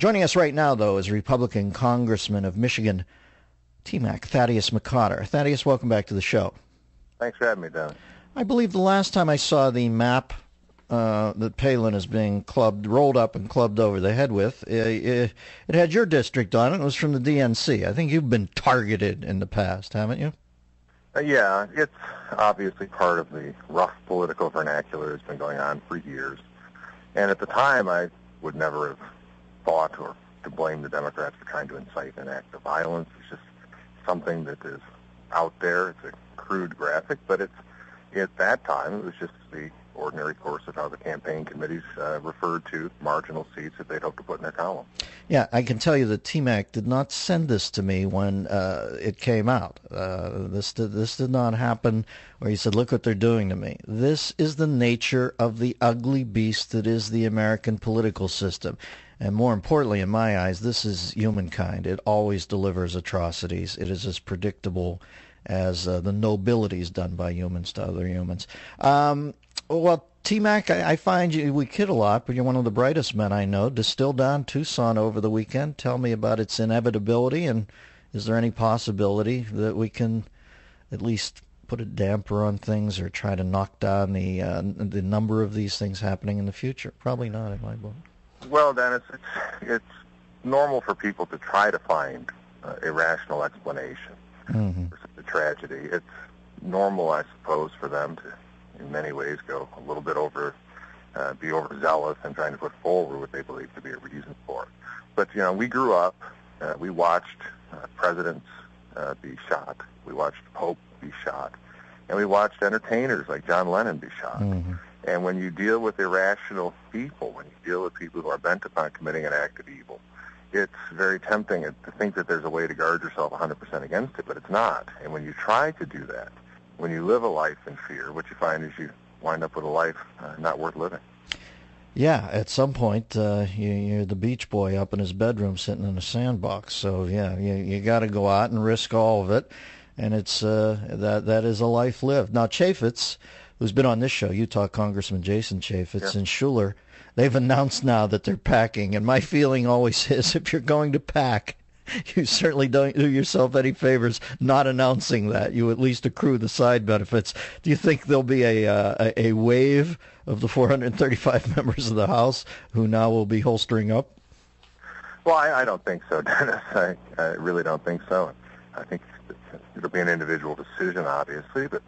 Joining us right now, though, is Republican Congressman of Michigan, TMAC, Thaddeus McCotter. Thaddeus, welcome back to the show. Thanks for having me, Don. I believe the last time I saw the map that Palin is being rolled up and clubbed over the head with, it had your district on it. It was from the DNC. I think you've been targeted in the past, haven't you? Yeah, it's obviously part of the rough political vernacular that's been going on for years. And at the time, I would never have thought or to blame the Democrats for trying to incite an act of violence. It's just something that is out there. It's a crude graphic, but at that time, it was just the ordinary course of how the campaign committees referred to marginal seats that they'd hope to put in their column. Yeah, I can tell you that TMAC did not send this to me when it came out. This did not happen where he said, look what they're doing to me. This is the nature of the ugly beast that is the American political system. And more importantly, in my eyes, this is humankind. It always delivers atrocities. It is as predictable as the nobilities done by humans to other humans. Well, T-Mac, I find we kid a lot, but you're one of the brightest men I know. Distilled down Tucson over the weekend. Tell me about its inevitability, and is there any possibility that we can at least put a damper on things or try to knock down the number of these things happening in the future? Probably not, in my book. Well, Dennis, it's normal for people to try to find irrational explanation for the tragedy. It's normal, I suppose, for them to, in many ways, go a little bit be overzealous and trying to put forward what they believe to be a reason for it. But, we grew up, we watched presidents be shot, we watched Pope be shot, and we watched entertainers like John Lennon be shot. And when you deal with irrational people, when you deal with people who are bent upon committing an act of evil, it's very tempting to think that there's a way to guard yourself 100% against it, but it's not. And when you try to do that, when you live a life in fear, what you find is you wind up with a life not worth living. Yeah, at some point, you're the beach boy up in his bedroom sitting in a sandbox. So, yeah, you got to go out and risk all of it, and it's that is a life lived. Now, Chaffetz, who's been on this show, Utah Congressman Jason Chaffetz, and Schuler, they've announced now that they're packing. And my feeling always is if you're going to pack, you certainly don't do yourself any favors not announcing that. You at least accrue the side benefits. Do you think there'll be a wave of the 435 members of the House who now will be holstering up? Well, I don't think so, Dennis. I really don't think so. I think it'll be an individual decision, obviously, but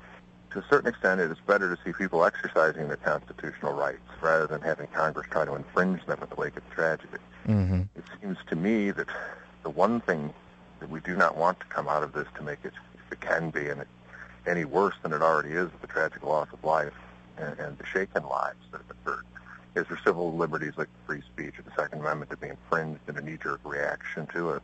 to a certain extent, it is better to see people exercising their constitutional rights rather than having Congress try to infringe them in the wake of the tragedy. It seems to me that the one thing that we do not want to come out of this to make it, if it can be, any worse than it already is with the tragic loss of life and the shaken lives that have occurred, is for civil liberties like free speech or the Second Amendment to be infringed in a knee-jerk reaction to it.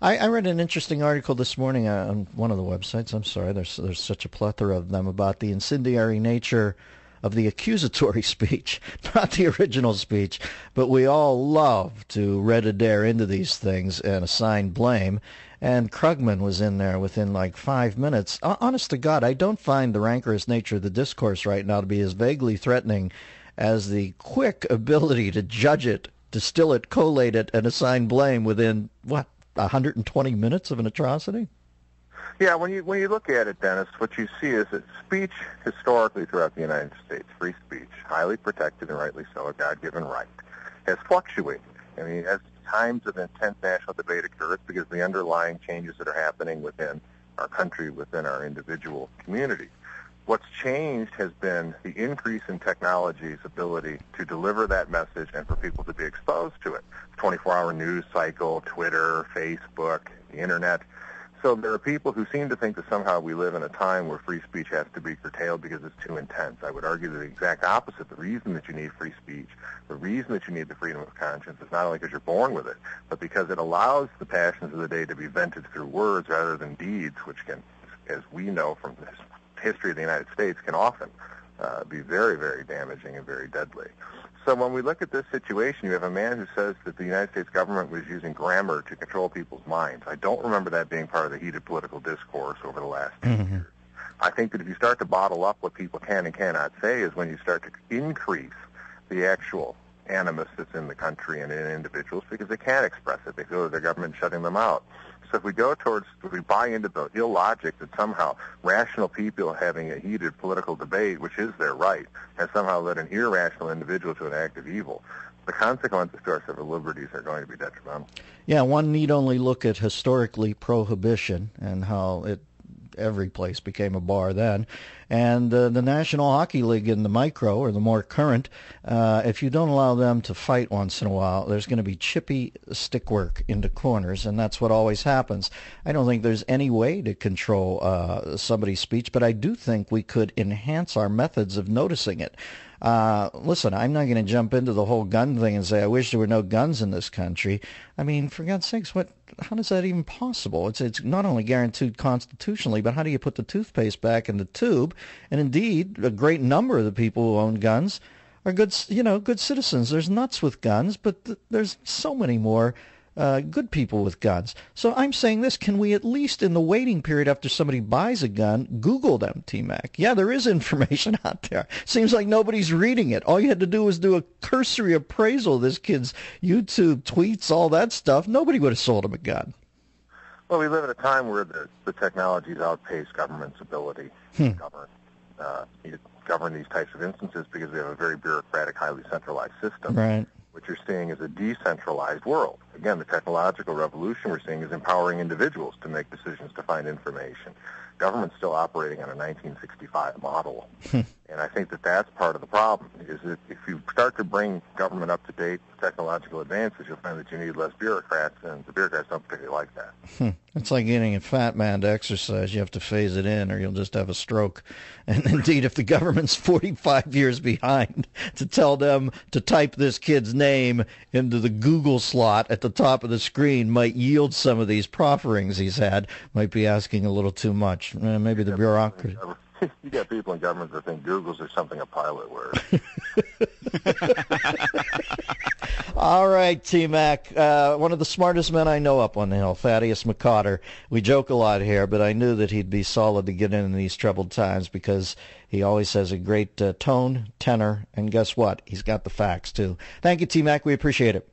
I read an interesting article this morning on one of the websites. I'm sorry, there's such a plethora of them about the incendiary nature of the accusatory speech, not the original speech, but we all love to red-a-dare into these things and assign blame. And Krugman was in there within like 5 minutes. Honest to God, I don't find the rancorous nature of the discourse right now to be as vaguely threatening as the quick ability to judge it, distill it, collate it, and assign blame within, 120 minutes of an atrocity? Yeah, when you look at it, Dennis, what you see is that speech historically throughout the United States, free speech, highly protected and rightly so, a God-given right, has fluctuated. I mean, as times of intense national debate occur, it's because the underlying changes that are happening within our country, within our individual communities. What's changed has been the increase in technology's ability to deliver that message and for people to be exposed to it. 24-hour news cycle, Twitter, Facebook, the Internet. So there are people who seem to think that somehow we live in a time where free speech has to be curtailed because it's too intense. I would argue the exact opposite. The reason that you need free speech, the reason that you need the freedom of conscience is not only because you're born with it, but because it allows the passions of the day to be vented through words rather than deeds, which can, as we know from the history of the United States, can often be very, very damaging and very deadly. So when we look at this situation, you have a man who says that the United States government was using grammar to control people's minds. I don't remember that being part of the heated political discourse over the last 2 years. I think that if you start to bottle up what people can and cannot say is when you start to increase the actual animus that's in the country and in individuals because they can't express it. They feel that their government's shutting them out. So if we buy into the illogic that somehow rational people having a heated political debate, which is their right, has somehow led an irrational individual to an act of evil, the consequences to our civil liberties are going to be detrimental. Yeah, one need only look at historically prohibition and how every place became a bar then. And the National Hockey League in the micro, or the more current, if you don't allow them to fight once in a while, there's going to be chippy stick work into corners, and that's what always happens. I don't think there's any way to control somebody's speech, but I do think we could enhance our methods of noticing it. Listen, I'm not going to jump into the whole gun thing and say, I wish there were no guns in this country. I mean, for God's sakes, how is that even possible? It's not only guaranteed constitutionally, but how do you put the toothpaste back in the tube? And indeed, a great number of the people who own guns are good citizens. There's nuts with guns, but there's so many more good people with guns. So I'm saying this, can we at least in the waiting period after somebody buys a gun, Google them, T-Mac? Yeah, there is information out there. Seems like nobody's reading it. All you had to do was do a cursory appraisal of this kid's YouTube tweets, all that stuff. Nobody would have sold him a gun. Well, we live at a time where the technologies outpace government's ability to govern these types of instances because we have a very bureaucratic, highly centralized system. Right. What you're seeing is a decentralized world. Again, the technological revolution we're seeing is empowering individuals to make decisions to find information. Government's still operating on a 1965 model. And I think that that's part of the problem, is that if you start to bring government up to date with technological advances, you'll find that you need less bureaucrats, and the bureaucrats don't particularly like that. It's like getting a fat man to exercise. You have to phase it in or you'll just have a stroke. And indeed, if the government's 45 years behind to tell them to type this kid's name into the Google slot at the top of the screen might yield some of these profferings he's had, might be asking a little too much. Maybe the bureaucracy. You got people in government that think Google's or something a pilot word. All right, T-Mac. One of the smartest men I know up on the hill, Thaddeus McCotter. We joke a lot here, but I knew that he'd be solid to get in these troubled times because he always has a great tone, tenor, and guess what? He's got the facts, too. Thank you, T-Mac. We appreciate it.